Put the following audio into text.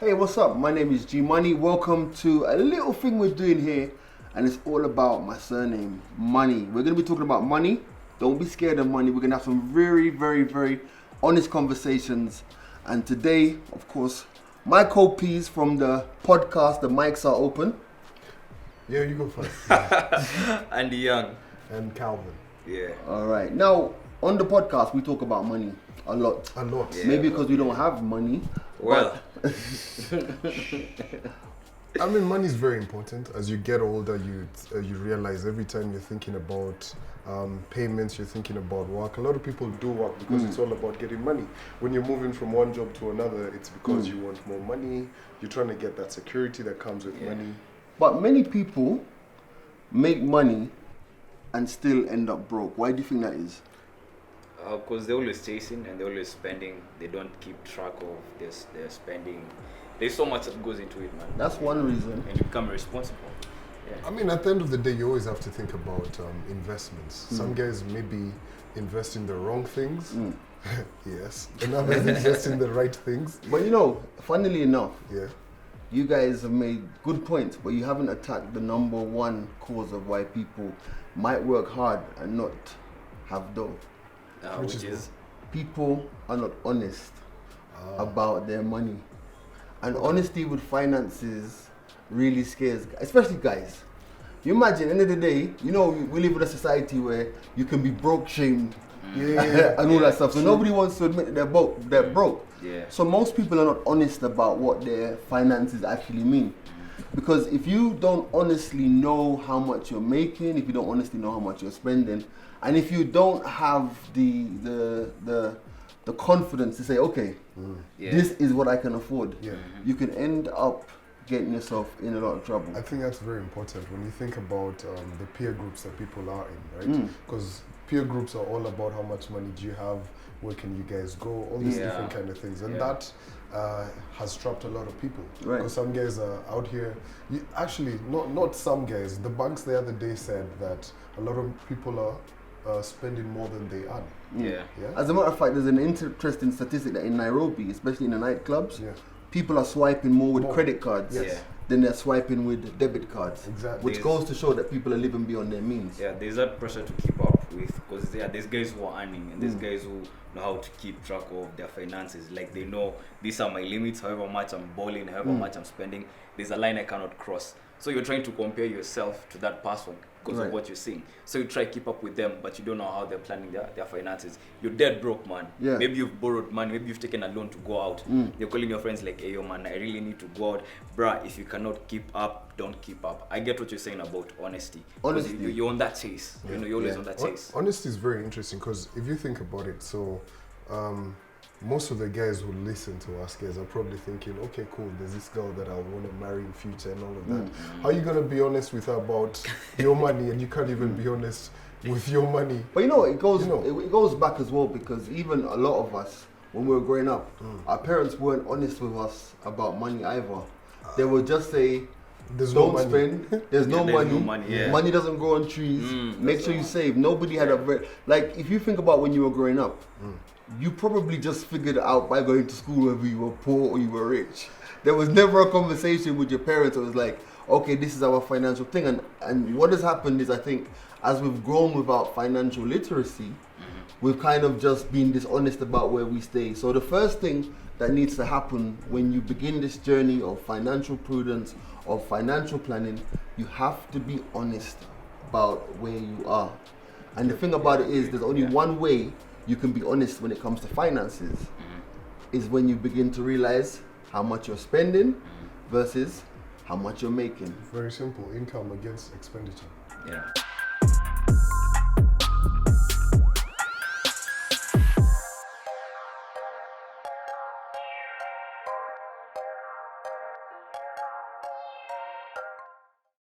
Hey, what's up? My name is G Money. Welcome to a little thing we're doing here, and it's all about my surname, Money. We're going to be talking about money. Don't be scared of money. We're going to have some very, very, very honest conversations. And today, of course, my co-Ps from the podcast, the mics are open. Yeah, you go first. Andy Young. And Calvin. Yeah. All right. Now, on the podcast, we talk about money a lot. A lot. Yeah. Maybe because we don't have money. Well, I mean, money is very important. As you get older, you realize every time you're thinking about payments, you're thinking about work. A lot of people do work because it's all about getting money. When you're moving from one job to another, it's because you want more money. You're trying to get that security that comes with money. But many people make money and still end up broke. Why do you think that is? because they're always chasing and they're always spending. They don't keep track of their spending. There's so much that goes into it, man. That's one reason. And you become responsible. Yeah. I mean, at the end of the day, you always have to think about investments. Some guys maybe invest in the wrong things. Yes. And others invest in the right things. But you know, funnily enough, Yeah. you guys have made good points, but you haven't attacked the number one cause of why people might work hard and not have dough. Which is People are not honest about their money. And honesty with finances really scares, especially guys. You imagine, end of the day, you know, we live in a society where you can be broke shamed and all that stuff. So nobody wants to admit that they're broke. Yeah. So most people are not honest about what their finances actually mean. Because if you don't honestly know how much you're making, if you don't honestly know how much you're spending, and if you don't have the confidence to say, okay, this is what I can afford, you can end up getting yourself in a lot of trouble. I think that's very important when you think about the peer groups that people are in, right? Because peer groups are all about how much money do you have, where can you guys go, all these different kind of things. And that has trapped a lot of people. Right. Because some guys are out here, actually, not some guys, the banks the other day said that a lot of people are spending more than they earn. Yeah. As a matter of fact, there's an interesting statistic that in Nairobi, especially in the nightclubs, people are swiping more with credit cards than they're swiping with debit cards. Exactly. Which goes to show that people are living beyond their means. Yeah, there's that pressure to keep up with, because there's guys who are earning and there's guys who know how to keep track of their finances. Like they know these are my limits, however much I'm balling, however much I'm spending, there's a line I cannot cross. So you're trying to compare yourself to that person because of what you're seeing. So you try to keep up with them, but you don't know how they're planning their finances. You're dead broke, man. Yeah. Maybe you've borrowed money, maybe you've taken a loan to go out. You're calling your friends like, hey, yo, man, I really need to go out. Bruh, if you cannot keep up, don't keep up. I get what you're saying about honesty. Honesty. You're on that chase. You know, you're always on that chase. Honesty is very interesting because if you think about it, so most of the guys who listen to us guys are probably thinking, okay, cool, there's this girl that I want to marry in future and all of that. How are you going to be honest with her about your money and you can't even be honest with your money? But you know, it goes back as well, because even a lot of us, when we were growing up, our parents weren't honest with us about money either. They would just say, don't spend, there's no money, money doesn't grow on trees, make sure you save. Nobody had like, if you think about when you were growing up, you probably just figured it out by going to school whether you were poor or you were rich. There was never a conversation with your parents that was like, okay, this is our financial thing. And what has happened is, I think, as we've grown without financial literacy, we've kind of just been dishonest about where we stay. So the first thing that needs to happen when you begin this journey of financial prudence, of financial planning, you have to be honest about where you are. And the thing about it is, there's only one way you can be honest when it comes to finances, is when you begin to realize how much you're spending versus how much you're making. Very simple, income against expenditure. Yeah.